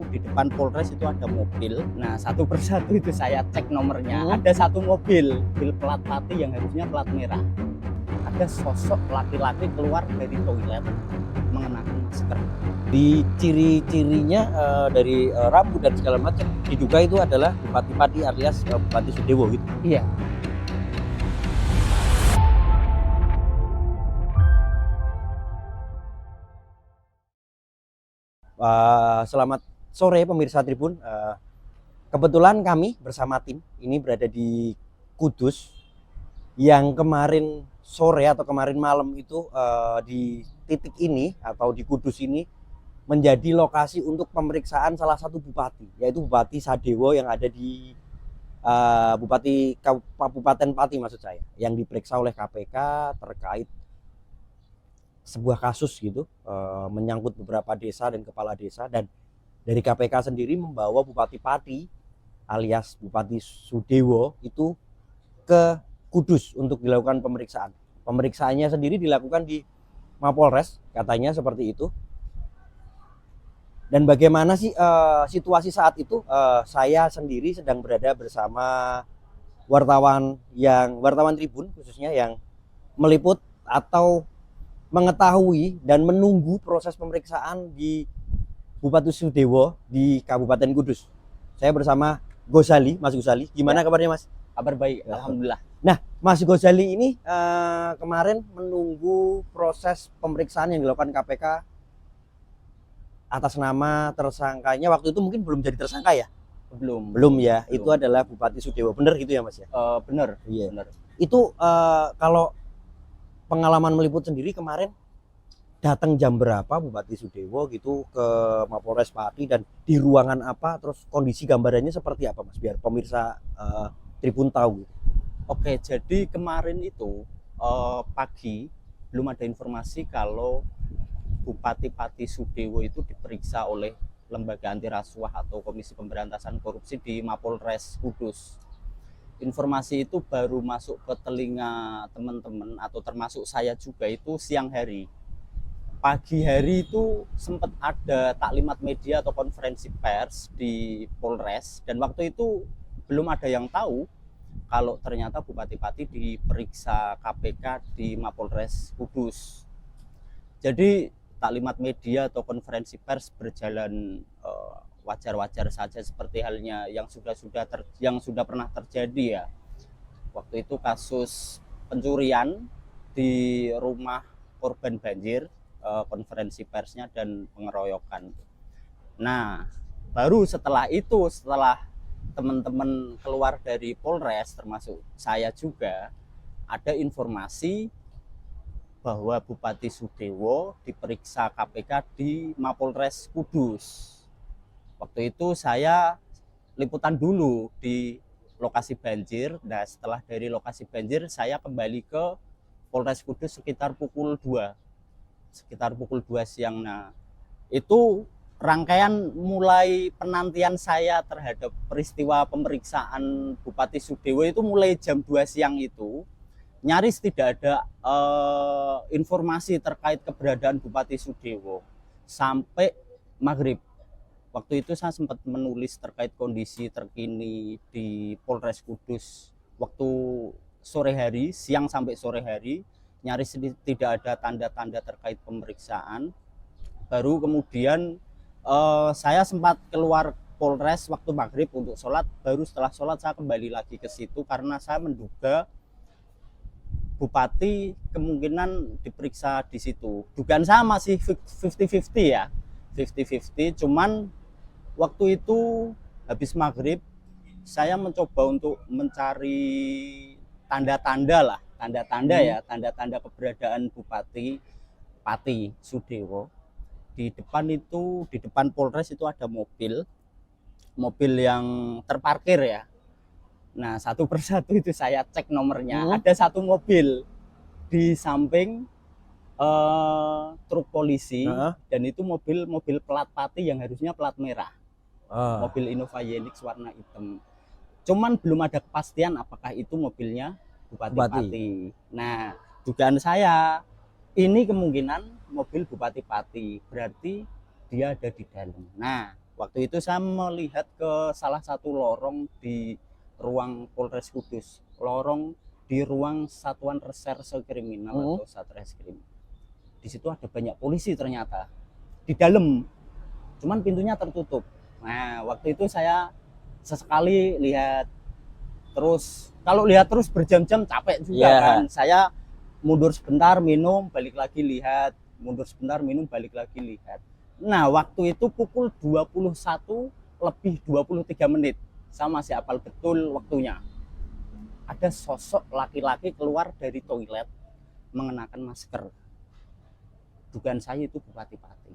di depan Polres itu ada mobil. Nah, satu persatu itu saya cek nomornya. Ada satu mobil plat pati yang harusnya plat merah. Ada sosok laki-laki keluar dari toilet mengenakan masker. Di ciri-cirinya dari rambut dan segala macam diduga itu adalah Bupati Pati alias Bupati Sudewo gitu. Iya. Selamat sore pemirsa Tribun. Kebetulan kami bersama tim ini berada di Kudus yang kemarin sore atau kemarin malam itu di titik ini atau di Kudus ini menjadi lokasi untuk pemeriksaan salah satu bupati, yaitu Bupati Sadewo yang ada di Bupati Kabupaten Pati maksud saya, yang diperiksa oleh KPK terkait sebuah kasus gitu, menyangkut beberapa desa dan kepala desa. Dan dari KPK sendiri membawa Bupati Pati alias Bupati Sudewo itu ke Kudus untuk dilakukan pemeriksaan. Pemeriksaannya sendiri dilakukan di Mapolres, katanya seperti itu. Dan bagaimana sih situasi saat itu? Saya sendiri sedang berada bersama wartawan Tribun khususnya yang meliput atau mengetahui dan menunggu proses pemeriksaan di Bupati Sudewo di Kabupaten Kudus. Saya bersama Gozali, Mas Gozali. Gimana kabarnya, Mas? Kabar baik, alhamdulillah. Nah, Mas Gozali ini kemarin menunggu proses pemeriksaan yang dilakukan KPK atas nama tersangkanya. Waktu itu mungkin belum jadi tersangka ya? Belum ya. Belum. Itu adalah Bupati Sudewo. Bener gitu ya, Mas ya? Bener. Iya. Bener. Itu kalau pengalaman meliput sendiri kemarin datang jam berapa Bupati Sudewo gitu ke Mapolres Pati dan di ruangan apa, terus kondisi gambarannya seperti apa, Mas, biar pemirsa Tribun tahu. Oke, jadi kemarin itu pagi belum ada informasi kalau Bupati Pati Sudewo itu diperiksa oleh Lembaga Anti Rasuah atau Komisi Pemberantasan Korupsi di Mapolres Kudus. Informasi itu baru masuk ke telinga teman-teman atau termasuk saya juga itu siang hari. Pagi hari itu sempat ada taklimat media atau konferensi pers di Polres, dan waktu itu belum ada yang tahu kalau ternyata Bupati Pati diperiksa KPK di Mapolres Kudus. Jadi taklimat media atau konferensi pers berjalan wajar-wajar saja seperti halnya yang sudah pernah terjadi ya. Waktu itu kasus pencurian di rumah korban banjir, konferensi persnya dan pengeroyokan. Nah, baru setelah itu, setelah teman-teman keluar dari Polres termasuk saya juga, ada informasi bahwa Bupati Sudewo diperiksa KPK di Mapolres Kudus. Waktu itu saya liputan dulu di lokasi banjir. Nah, setelah dari lokasi banjir saya kembali ke Polres Kudus sekitar pukul 2 siang. Nah, itu rangkaian mulai penantian saya terhadap peristiwa pemeriksaan Bupati Sudewo itu mulai jam 2 siang itu nyaris tidak ada informasi terkait keberadaan Bupati Sudewo sampai maghrib. Waktu itu saya sempat menulis terkait kondisi terkini di Polres Kudus waktu sore hari, siang sampai sore hari, nyaris tidak ada tanda-tanda terkait pemeriksaan. Baru kemudian saya sempat keluar Polres waktu maghrib untuk sholat. Baru setelah sholat saya kembali lagi ke situ karena saya menduga Bupati kemungkinan diperiksa di situ. Dugaan saya masih 50-50 ya, 50-50. Cuman waktu itu habis maghrib saya mencoba untuk mencari tanda-tanda tanda-tanda keberadaan Bupati Pati Sudewo. Di depan Polres itu ada mobil yang terparkir ya. Nah, satu persatu itu saya cek nomornya. Ada satu mobil di samping truk polisi, dan itu mobil plat Pati yang harusnya plat merah. Mobil Innova Yenix warna hitam. Cuman belum ada kepastian apakah itu mobilnya Bupati Pati. Nah, dugaan saya ini kemungkinan mobil Bupati Pati, berarti dia ada di dalam. Nah, Waktu itu saya melihat ke salah satu lorong di ruang Polres Kudus, lorong di ruang Satuan Reserse Kriminal atau Satreskrim. Di situ ada banyak polisi ternyata di dalam, cuman pintunya tertutup. Nah, waktu itu saya sesekali lihat, terus kalau lihat terus berjam-jam capek juga kan. Saya mundur sebentar minum, balik lagi lihat, mundur sebentar minum, balik lagi lihat. Nah, waktu itu pukul 21 lebih 23 menit. Saya masih hafal betul waktunya. Ada sosok laki-laki keluar dari toilet mengenakan masker. Dugaan saya itu Bupati Pati.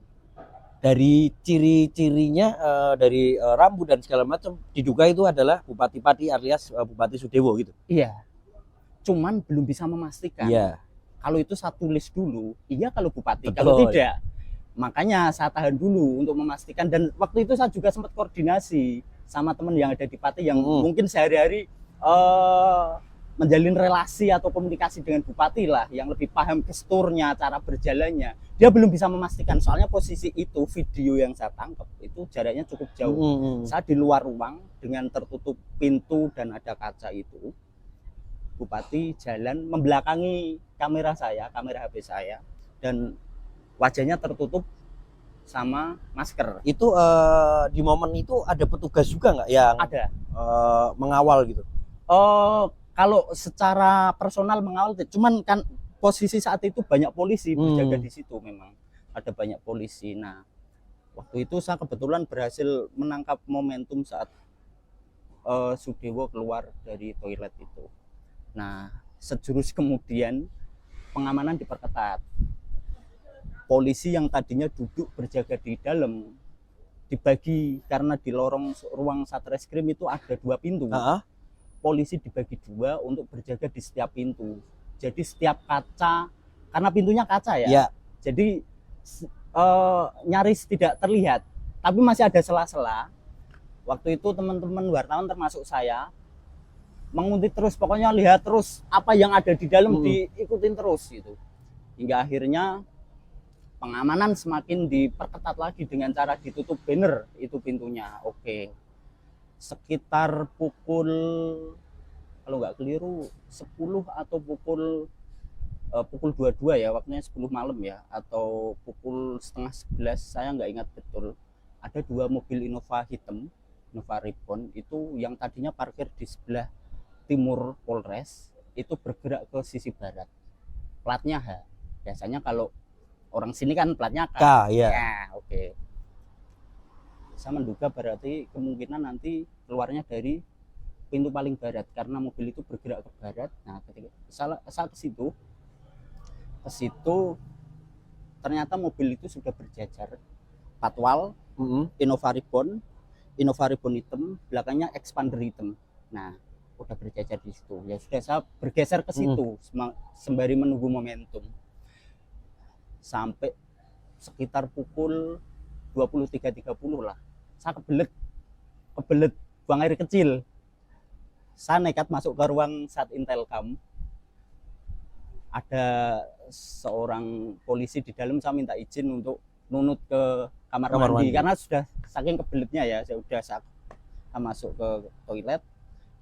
Dari ciri-cirinya, dari rambut dan segala macam, diduga itu adalah Bupati Pati alias Bupati Sudewo gitu. Iya. Cuman belum bisa memastikan. Iya. Kalau itu saya tulis dulu, iya kalau Bupati, Betul. kalau tidak. Makanya saya tahan dulu untuk memastikan, dan waktu itu saya juga sempat koordinasi sama teman yang ada di Pati yang mungkin sehari-hari menjalin relasi atau komunikasi dengan Bupati lah, yang lebih paham gesturnya, cara berjalannya. Dia belum bisa memastikan, soalnya posisi itu, video yang saya tangkap itu jaraknya cukup jauh. Saya di luar ruang dengan tertutup pintu dan ada kaca itu. Bupati jalan membelakangi kamera saya, kamera HP saya, dan wajahnya tertutup sama masker. Itu di momen itu ada petugas juga nggak yang ada mengawal gitu? Kalau secara personal mengawal, cuman kan posisi saat itu banyak polisi berjaga di situ, memang ada banyak polisi. Nah, waktu itu saya kebetulan berhasil menangkap momentum saat Sudewo keluar dari toilet itu. Nah, sejurus kemudian pengamanan diperketat. Polisi yang tadinya duduk berjaga di dalam dibagi, karena di lorong ruang Satreskrim itu ada 2 pintu. Polisi dibagi 2 untuk berjaga di setiap pintu. Jadi setiap kaca, karena pintunya kaca ya. Jadi nyaris tidak terlihat, tapi masih ada sela-sela. Waktu itu teman-teman wartawan termasuk saya menguntit terus, pokoknya lihat terus apa yang ada di dalam, diikutin terus gitu. Hingga akhirnya pengamanan semakin diperketat lagi dengan cara ditutup banner itu pintunya. Sekitar pukul, kalau nggak keliru 10 atau pukul 22 ya, waktunya 10 malam ya, atau pukul setengah 11, saya nggak ingat betul. Ada 2 mobil Innova hitam, Innova Reborn itu, yang tadinya parkir di sebelah timur Polres, itu bergerak ke sisi barat. Platnya H. Biasanya kalau orang sini kan platnya K. Ya, Saya menduga berarti kemungkinan nanti keluarnya dari pintu paling barat, karena mobil itu bergerak ke barat. Nah, ketika saya ke situ ternyata mobil itu sudah berjajar, patwal, Innova Reborn hitam, belakangnya expander hitam. Nah, udah berjajar di situ. Ya sudah, saya bergeser ke situ sembari menunggu momentum. Sampai sekitar pukul 23.30 lah, saya kebelet buang air kecil. Saya nekat masuk ke ruang Satintelkam. Ada seorang polisi di dalam, saya minta izin untuk nunut ke kamar mandi karena sudah saking kebeletnya ya. Saya masuk ke toilet,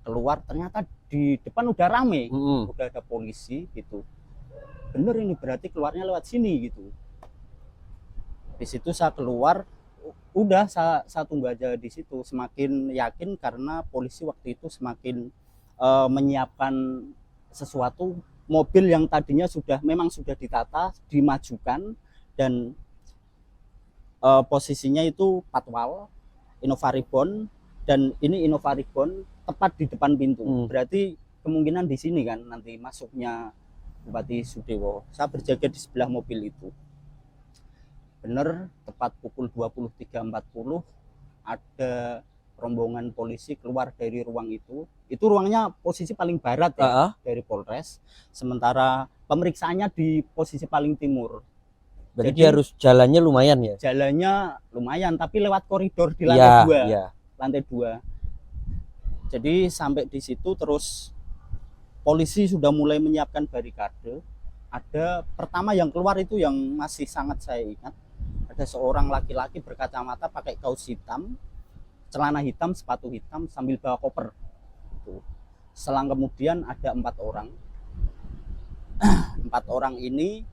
keluar, ternyata di depan udah rame, udah ada polisi gitu. Bener ini berarti keluarnya lewat sini gitu. Di situ saya keluar, udah saya tunggu aja di situ, semakin yakin karena polisi waktu itu semakin menyiapkan sesuatu. Mobil yang tadinya memang sudah ditata, dimajukan, dan posisinya itu patwal Innova Reborn, dan ini Innova Reborn tepat di depan pintu. Berarti kemungkinan di sini kan nanti masuknya Bupati Sudewo. Saya berjaga di sebelah mobil itu. Bener, tepat pukul 23.40 ada rombongan polisi keluar dari ruang itu. Itu ruangnya posisi paling barat ya, dari Polres. Sementara pemeriksaannya di posisi paling timur. Berarti dia harus jalannya lumayan ya? Jalannya lumayan, tapi lewat koridor di lantai 2. Lantai 2. Jadi sampai di situ terus polisi sudah mulai menyiapkan barikade. Ada pertama yang keluar itu yang masih sangat saya ingat, ada seorang laki-laki berkacamata, pakai kaos hitam, celana hitam, sepatu hitam, sambil bawa koper. Selang kemudian ada 4 orang. 4 orang ini,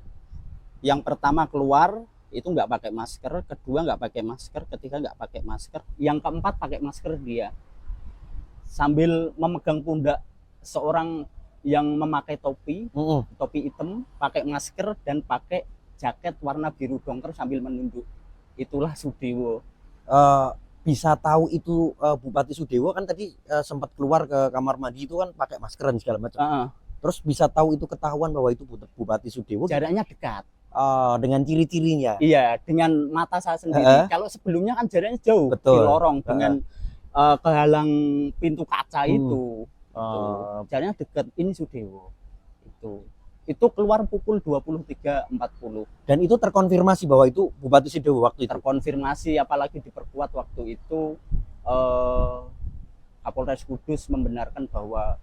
yang pertama keluar itu nggak pakai masker, kedua nggak pakai masker, ketiga nggak pakai masker, yang keempat pakai masker dia, sambil memegang pundak seorang yang memakai topi hitam, pakai masker dan pakai jaket warna biru dongker sambil menunduk. Itulah Sudewo. Bisa tahu itu Bupati Sudewo kan tadi sempat keluar ke kamar mandi itu kan pakai masker dan segala macam. Terus bisa tahu itu ketahuan bahwa itu Bupati Sudewo. Jaraknya dekat. Dengan ciri-cirinya. Iya, dengan mata saya sendiri. Kalau sebelumnya kan jaraknya jauh. Betul. Di lorong dengan kehalang pintu kaca itu. Jaraknya dekat. Ini Sudewo. Itu keluar pukul 23.40. Dan itu terkonfirmasi bahwa itu Bupati Sudewo waktu itu. Terkonfirmasi, apalagi diperkuat waktu itu. Kapolres Kudus membenarkan bahwa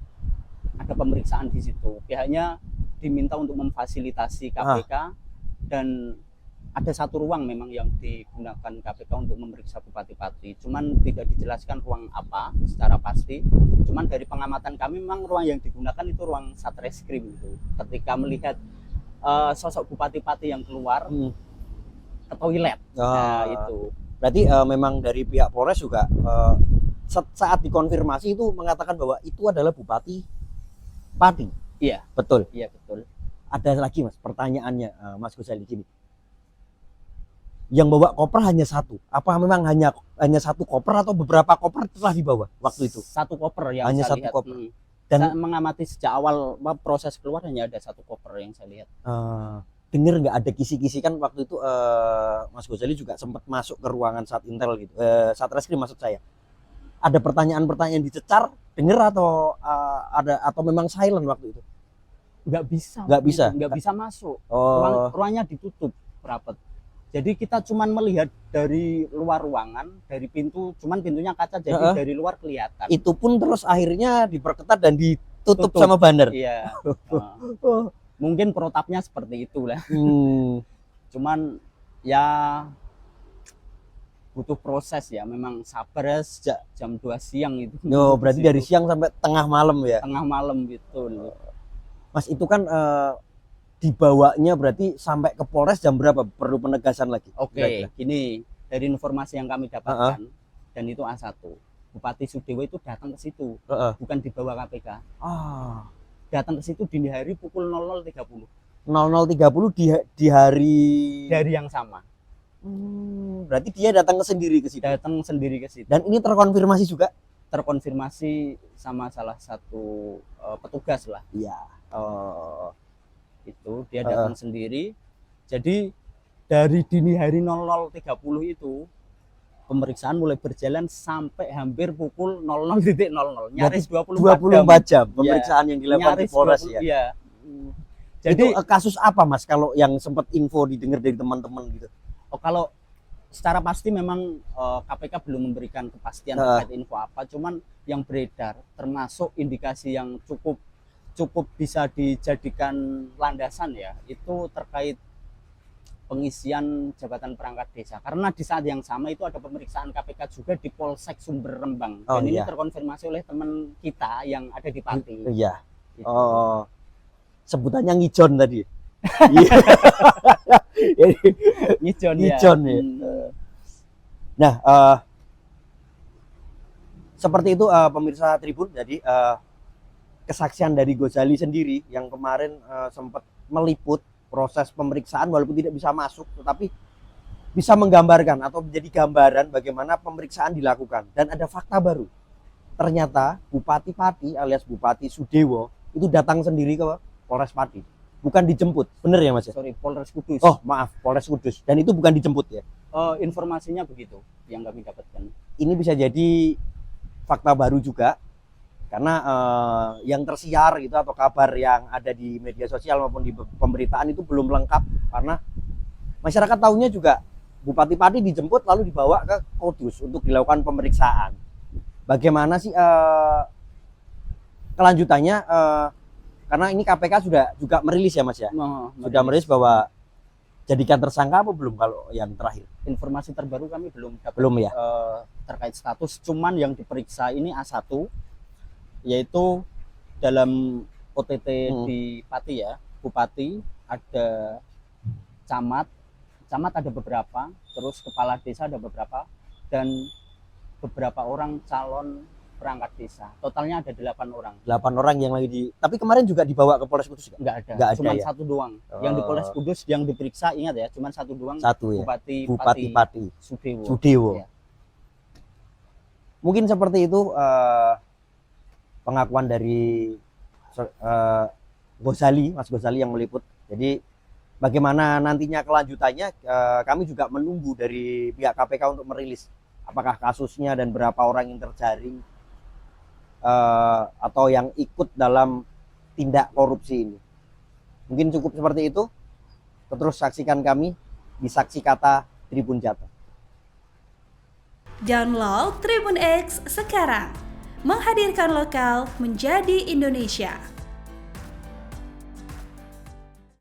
ada pemeriksaan di situ. Pihaknya diminta untuk memfasilitasi KPK. Dan ada satu ruang memang yang digunakan KPK untuk memeriksa bupati-bupati. Cuman tidak dijelaskan ruang apa secara pasti. Cuman dari pengamatan kami memang ruang yang digunakan itu ruang Satreskrim itu. Ketika melihat sosok bupati-bupati yang keluar ke toilet. Nah, itu. Berarti memang dari pihak Polres juga saat dikonfirmasi itu mengatakan bahwa itu adalah Bupati Pati. Iya, betul. Iya, betul. Ada lagi Mas, pertanyaannya Mas Gozali gini. Yang bawa koper hanya satu. Apa memang hanya satu koper atau beberapa koper telah dibawa waktu itu? Satu koper yang hanya saya satu lihat. Koper. Dan saya mengamati sejak awal proses keluar hanya ada satu koper yang saya lihat. Dengar nggak ada kisi-kisi kan waktu itu Mas Gozali juga sempat masuk ke ruangan Satintel gitu. Satreskrim maksud saya. Ada pertanyaan-pertanyaan dicecar, dengar atau memang silent waktu itu? Nggak bisa masuk. Ruangnya ditutup rapat. Jadi kita cuman melihat dari luar ruangan, dari pintu, cuman pintunya kaca, jadi dari luar kelihatan. Itu pun terus akhirnya diperketat dan ditutup sama banner. Iya. Mungkin protapnya seperti itulah. Cuman ya butuh proses ya, memang sabar ya, sejak jam 2 siang itu. Berarti dari siang sampai tengah malam ya? Tengah malam gitu. Mas, itu kan dibawanya berarti sampai ke Polres jam berapa? Perlu penegasan lagi. Oke, gini, dari informasi yang kami dapatkan, dan itu A1, Bupati Sudewo itu datang ke situ, bukan dibawa KPK. Datang ke situ dini hari pukul 00.30. 00.30 di hari yang sama. Berarti dia datang sendiri ke situ. Dan ini terkonfirmasi juga? Terkonfirmasi sama salah satu petugas lah. Iya. Itu dia datang sendiri. Jadi dari dini hari 00.30 itu pemeriksaan mulai berjalan sampai hampir pukul 00.00. Nyaris 24 jam pemeriksaan yang dilakukan di Polres ya. Iya. Jadi itu kasus apa Mas kalau yang sempat info didengar dari teman-teman gitu? Kalau secara pasti memang KPK belum memberikan kepastian terkait info apa, cuman yang beredar termasuk indikasi yang cukup bisa dijadikan landasan ya, itu terkait pengisian jabatan perangkat desa. Karena di saat yang sama itu ada pemeriksaan KPK juga di Polsek Sumber Rembang. Dan ini terkonfirmasi oleh teman kita yang ada di Pati. Iya. Gitu. Sebutannya ngijon tadi. Ngijon ya. Nah, seperti itu pemirsa Tribun. Jadi kesaksian dari Gozali sendiri yang kemarin sempat meliput proses pemeriksaan walaupun tidak bisa masuk, tetapi bisa menggambarkan atau menjadi gambaran bagaimana pemeriksaan dilakukan. Dan ada fakta baru. Ternyata Bupati Pati alias Bupati Sudewo itu datang sendiri ke Polres Pati. Bukan dijemput, bener ya Mas? Sorry, Polres Kudus. Oh maaf, Polres Kudus. Dan itu bukan dijemput ya? Informasinya begitu yang kami dapatkan. Ini bisa jadi fakta baru juga, karena yang tersiar gitu atau kabar yang ada di media sosial maupun di pemberitaan itu belum lengkap, karena masyarakat tahunya juga Bupati Pati dijemput lalu dibawa ke Kudus untuk dilakukan pemeriksaan. Bagaimana sih kelanjutannya? Karena ini KPK sudah juga merilis ya Mas ya, sudah merilis bahwa dijadikan tersangka apa belum kalau yang terakhir? Informasi terbaru kami belum dapat Belum ya? terkait status, cuman yang diperiksa ini A1, yaitu dalam OTT di Pati ya, Bupati, ada camat ada beberapa, terus kepala desa ada beberapa, dan beberapa orang calon perangkat desa. Totalnya ada 8 orang. 8 orang yang lagi di. Tapi kemarin juga dibawa ke Polres Kudus nggak? Nggak ada, Nggak ada cuma ya? satu doang. Yang di Polres Kudus yang diperiksa, ingat ya, cuma satu doang. Satu ya. Bupati Pati Sudewo. Sudewo. Ya. Mungkin seperti itu pengakuan dari Ghazali, Mas Ghazali yang meliput. Jadi bagaimana nantinya kelanjutannya, kami juga menunggu dari pihak KPK untuk merilis apakah kasusnya dan berapa orang yang terjaring atau yang ikut dalam tindak korupsi ini. Mungkin cukup seperti itu. Terus saksikan kami di Saksi Kata Tribun Jateng. Download Tribun X sekarang, menghadirkan lokal menjadi Indonesia.